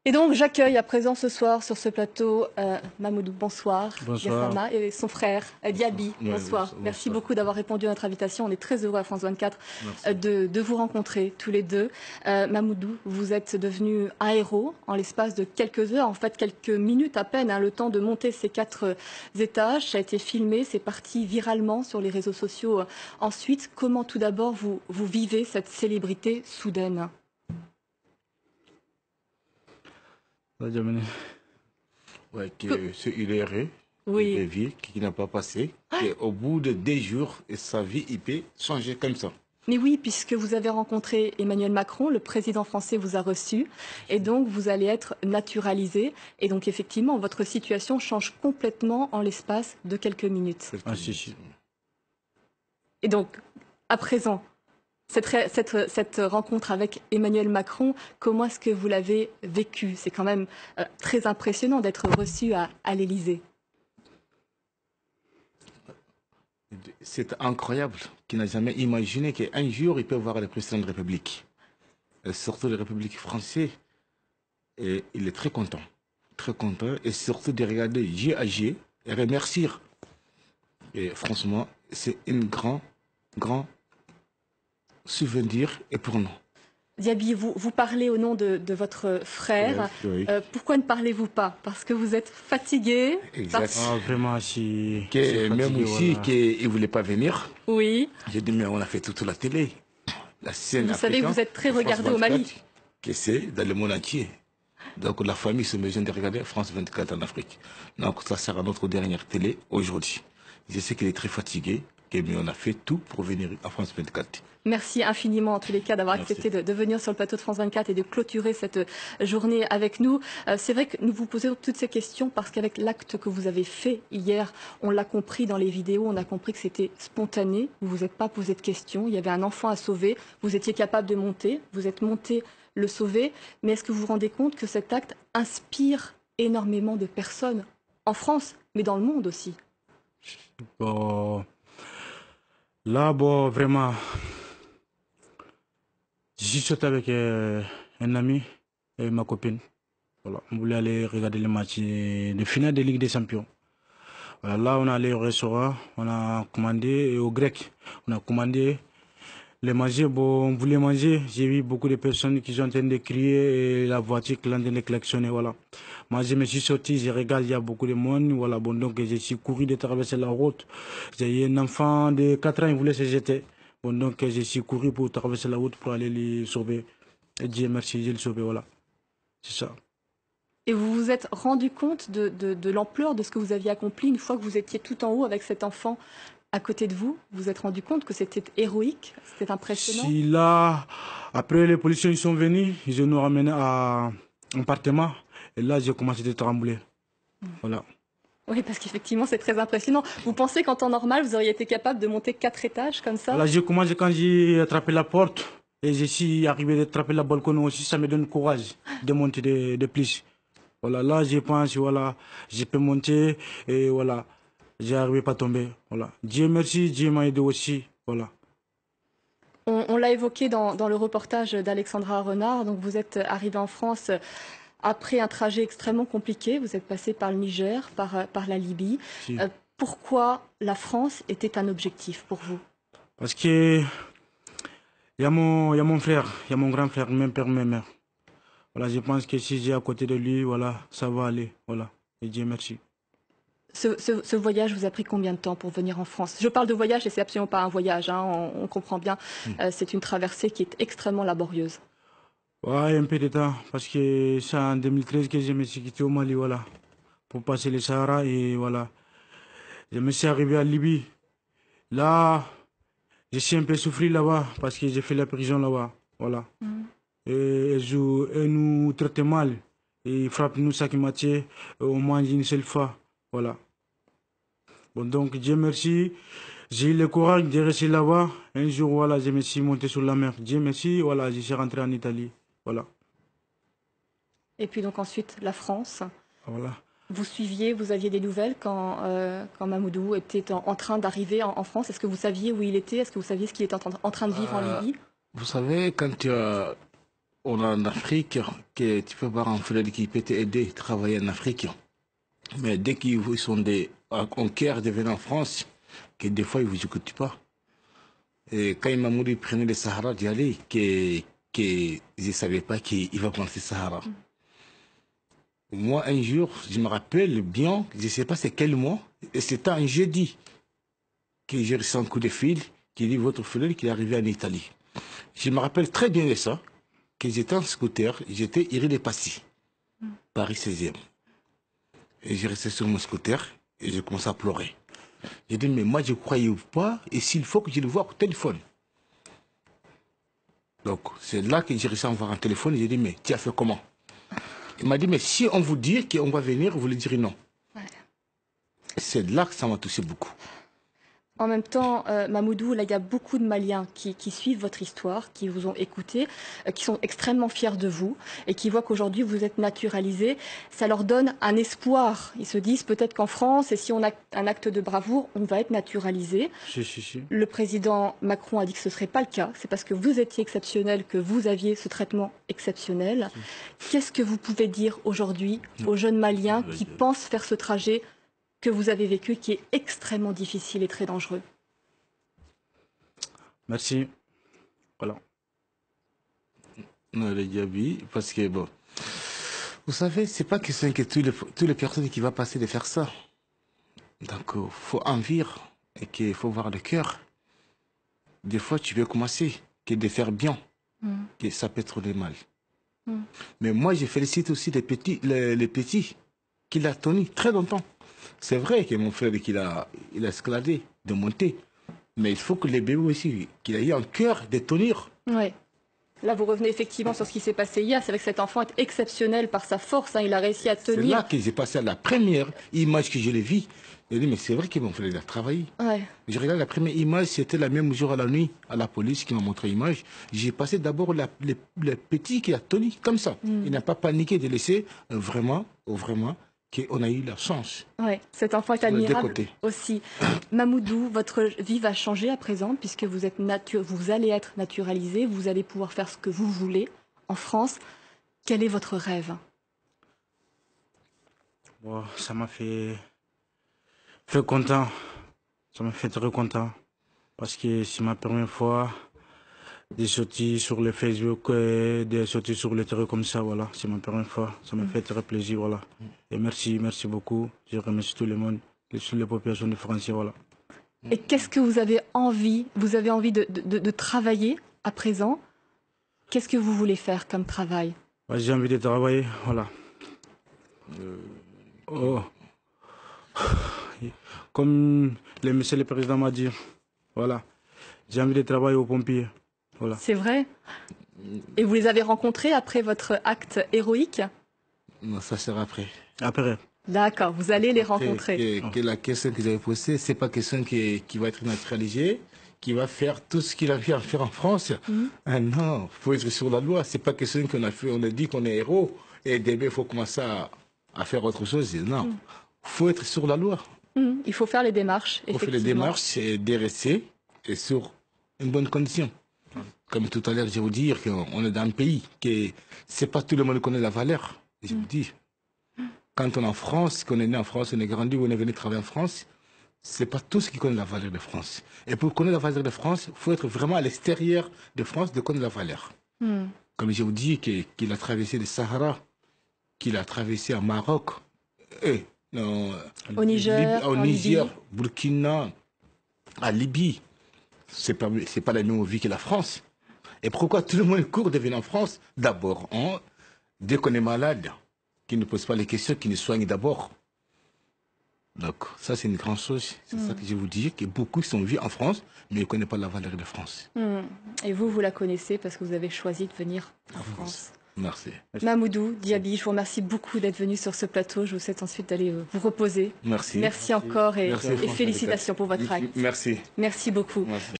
Et donc, j'accueille à présent ce soir sur ce plateau Mamoudou, bonsoir, Bonsoir. Gassama, et son frère Diaby, Oui, bonsoir. Merci beaucoup d'avoir répondu à notre invitation. On est très heureux à France 24 de vous rencontrer tous les deux. Mamoudou, vous êtes devenu un héros en l'espace de quelques heures, en fait quelques minutes à peine, le temps de monter ces 4 étages. Ça a été filmé, c'est parti viralement sur les réseaux sociaux. Ensuite, comment tout d'abord vous vivez cette célébrité soudaine? Ouais, il est heureux, Oui. il est vieux, qui n'a pas passé. Et au bout de 2 jours, sa vie, il peut changer comme ça. Mais oui, puisque vous avez rencontré Emmanuel Macron, le président français vous a reçu, et donc vous allez être naturalisé. Et donc effectivement, votre situation change complètement en l'espace de quelques minutes. Ah, si. Et donc, à présent, cette rencontre avec Emmanuel Macron, comment est-ce que vous l'avez vécu? C'est quand même très impressionnant d'être reçu à l'Élysée. C'est incroyable qu'il n'a jamais imaginé qu'un jour, il peut voir le président de la République. Et surtout la République française. Et il est très content. Très content. Et surtout de regarder J à J et remercier. Et franchement, c'est un grand souvenir et pour nous. Diaby, vous parlez au nom de votre frère. Oui. Pourquoi ne parlez-vous pas? Parce que vous êtes fatigué. Exactement. Vraiment, si Même fatigué, aussi, voilà. qu'il ne voulait pas venir. Oui. J'ai dit, mais on a fait toute la télé. La scène Vous savez, vous êtes très regardé au Mali. Que c'est dans le monde entier. Donc la famille se besoin de regarder France 24 en Afrique. Donc ça sera notre dernière télé aujourd'hui. Je sais qu'il est très fatigué, mais on a fait tout pour venir à France 24. Merci infiniment en tous les cas d'avoir accepté de venir sur le plateau de France 24 et de clôturer cette journée avec nous. C'est vrai que nous vous posons toutes ces questions parce qu'avec l'acte que vous avez fait hier, on l'a compris dans les vidéos, on a compris que c'était spontané, vous vous êtes pas posé de questions, il y avait un enfant à sauver, vous étiez capable de monter, vous êtes monté le sauver, mais est-ce que vous vous rendez compte que cet acte inspire énormément de personnes en France, mais dans le monde aussi? Bon, là, bon, vraiment, je suis sorti avec un ami et ma copine. Voilà, on voulait aller regarder le match de finale de Ligue des Champions. Voilà, là, on est allé au restaurant, on a commandé, et au grec, on a commandé les manger. Bon, on voulait manger, j'ai vu beaucoup de personnes qui sont en train de crier et la voiture qui est en train de klaxonner, voilà. Moi, je me suis sorti, je regarde, il y a beaucoup de monde, voilà. Bon, donc, je suis couru de traverser la route. J'ai un enfant de 4 ans, il voulait se jeter. Bon, donc, je suis couru pour traverser la route pour aller le sauver. Et Dieu merci, j'ai le sauvé, voilà. C'est ça. Et vous vous êtes rendu compte de l'ampleur de ce que vous aviez accompli une fois que vous étiez tout en haut avec cet enfant à côté de vous? Vous vous êtes rendu compte que c'était héroïque, c'était impressionnant? Si là, après les policiers ils sont venus, ils nous ont ramenés à un appartement. Et là, j'ai commencé à trembler. Voilà. Oui, parce qu'effectivement, c'est très impressionnant. Vous pensez qu'en temps normal, vous auriez été capable de monter 4 étages comme ça? Là, j'ai commencé quand j'ai attrapé la porte. Et je suis arrivé à attraper la balcon aussi. Ça me donne courage de monter de plus. Voilà, là, je pense, voilà, je peux monter. Et voilà, j'ai arrivé pas à tomber. Voilà. Dieu merci, Dieu m'a aidé aussi. Voilà. On l'a évoqué dans le reportage d'Alexandra Renard. Donc, vous êtes arrivé en France après un trajet extrêmement compliqué. Vous êtes passé par le Niger, par la Libye. Si. Pourquoi la France était un objectif pour vous? Parce que il y a mon frère, il y a mon grand frère, même père, même mère. Voilà, je pense que si j'ai à côté de lui, voilà, ça va aller. Voilà. Et Dieu merci. Ce voyage vous a pris combien de temps pour venir en France? Je parle de voyage et c'est absolument pas un voyage, on comprend bien. C'est une traversée qui est extrêmement laborieuse. Ouais, un peu de temps, parce que c'est en 2013 que je me suis quitté au Mali, voilà, pour passer le Sahara et voilà. Je me suis arrivé à Libye. Là, je suis un peu souffert là-bas, parce que j'ai fait la prison là-bas, voilà. Et ils nous traitent mal, et ils frappent nous ça qui m'a tué, on mange une seule fois, voilà. Bon, donc, Dieu merci, j'ai eu le courage de rester là-bas. Un jour, voilà, je me suis monté sur la mer. Dieu merci, voilà, je suis rentré en Italie, voilà. Et puis donc ensuite, la France. Voilà. Vous suiviez, vous aviez des nouvelles quand Mamoudou était en train d'arriver en France? Est-ce que vous saviez où il était? Est-ce que vous saviez ce qu'il était en train de vivre en Libye? Vous savez, quand on a en Afrique, que tu peux voir un frère qui peut t'aider à travailler en Afrique. Mais dès qu'ils sont en cœur de venir en France, que des fois ils ne vous écoutent pas. Et quand Mamoudi prenait le Sahara d'y aller, que je ne savais pas qu'il va prendre le Sahara. Moi, un jour, je me rappelle bien, je ne sais pas c'est quel mois, et c'était un jeudi que j'ai reçu un coup de fil qui dit votre frère qu'il est arrivé en Italie. Je me rappelle très bien de ça, que j'étais en scooter, j'étais Iri de Passy, Paris 16e. Et j'ai resté sur mon scooter et j'ai commencé à pleurer. J'ai dit, mais moi je ne croyais pas, et s'il faut que je le vois au téléphone. Donc c'est là que j'ai réussi à avoir un téléphone et j'ai dit, mais tu as fait comment? Il m'a dit, mais si on vous dit qu'on va venir, vous lui direz non. Ouais. C'est là que ça m'a touché beaucoup. En même temps, Mamoudou, là, il y a beaucoup de Maliens qui suivent votre histoire, qui vous ont écouté, qui sont extrêmement fiers de vous et qui voient qu'aujourd'hui vous êtes naturalisé. Ça leur donne un espoir. Ils se disent peut-être qu'en France, et si on a un acte de bravoure, on va être naturalisé. Si. Le président Macron a dit que ce ne serait pas le cas. C'est parce que vous étiez exceptionnel que vous aviez ce traitement exceptionnel. Qu'est-ce que vous pouvez dire aujourd'hui aux jeunes Maliens qui pensent faire ce trajet que vous avez vécu, qui est extrêmement difficile et très dangereux? Merci. Voilà. Non, les Gabi, parce que bon, vous savez, c'est pas question que toutes les personnes qui vont passer de faire ça. Donc, il faut envir et qu'il faut voir le cœur. Des fois, tu veux commencer, que de faire bien, que ça peut être le mal. Mais moi, je félicite aussi les petits qui l'ont tenu très longtemps. C'est vrai que mon frère, il a escaladé, de monter. Mais il faut que les bébés aussi, qu'il ait un cœur de tenir. Oui. Là, vous revenez effectivement sur ce qui s'est passé hier. C'est vrai que cet enfant est exceptionnel par sa force. Hein. Il a réussi à tenir. C'est là que j'ai passé à la première image que je l'ai vue. J'ai dit, mais c'est vrai que mon frère a travaillé. Ouais. Je regarde la première image, c'était la même jour à la nuit, à la police qui m'a montré l'image. J'ai passé d'abord le petit qui a tenu comme ça. Il n'a pas paniqué de laisser vraiment qu'on a eu la chance. Oui, cet enfant est admirable aussi. Mamoudou, votre vie va changer à présent puisque vous allez être naturalisé, vous allez pouvoir faire ce que vous voulez en France. Quel est votre rêve? Bon, ça m'a fait content. Ça m'a fait très content parce que c'est ma première fois de sortir sur le Facebook, de sortir sur le terrain comme ça, voilà. C'est ma première fois. Ça me fait très plaisir, voilà. Et merci beaucoup. Je remercie tout le monde, toutes les populations de Français, voilà. Et qu'est-ce que vous avez envie? Vous avez envie de travailler à présent? Qu'est-ce que vous voulez faire comme travail? J'ai envie de travailler, voilà. Comme monsieur le président m'a dit, voilà. J'ai envie de travailler aux pompiers. Voilà. C'est vrai? Et vous les avez rencontrés après votre acte héroïque? Non, ça sera après. Après? D'accord, vous allez les rencontrer. Que la question que j'avais posée, c'est pas question qui va être naturalisé, qui va faire tout ce qu'il a fait à faire en France. Ah non, il faut être sur la loi. C'est pas question qu'on a fait, on a dit qu'on est héros et demain il faut commencer à faire autre chose. Non, il faut être sur la loi. Il faut faire les démarches, effectivement. Il faut faire les démarches et de rester et sur une bonne condition. Comme tout à l'heure, je vais vous dire qu'on est dans un pays que c'est pas tout le monde qui connaît la valeur. Je vous dis, quand on est en France, qu'on est né en France, on est grandi, on est venu travailler en France, c'est pas tous qui connaissent la valeur de France. Et pour connaître la valeur de France, il faut être vraiment à l'extérieur de France de connaître la valeur. Comme je vous dis, qu'il a traversé le Sahara, qu'il a traversé au Maroc, au Niger, Burkina, à Libye. C'est pas la même vie que la France. Et pourquoi tout le monde court de venir en France? D'abord, dès qu'on est malade, qui ne pose pas les questions, qui nous soigne d'abord. Donc, ça, c'est une grande chose. C'est ça que je vous dis, que beaucoup sont vus en France, mais ils ne connaissent pas la valeur de France. Et vous la connaissez parce que vous avez choisi de venir en France. Merci. Mamoudou Diaby, je vous remercie beaucoup d'être venu sur ce plateau. Je vous souhaite ensuite d'aller vous reposer. Merci. Merci encore et félicitations pour votre acte. Merci. Merci beaucoup. Merci.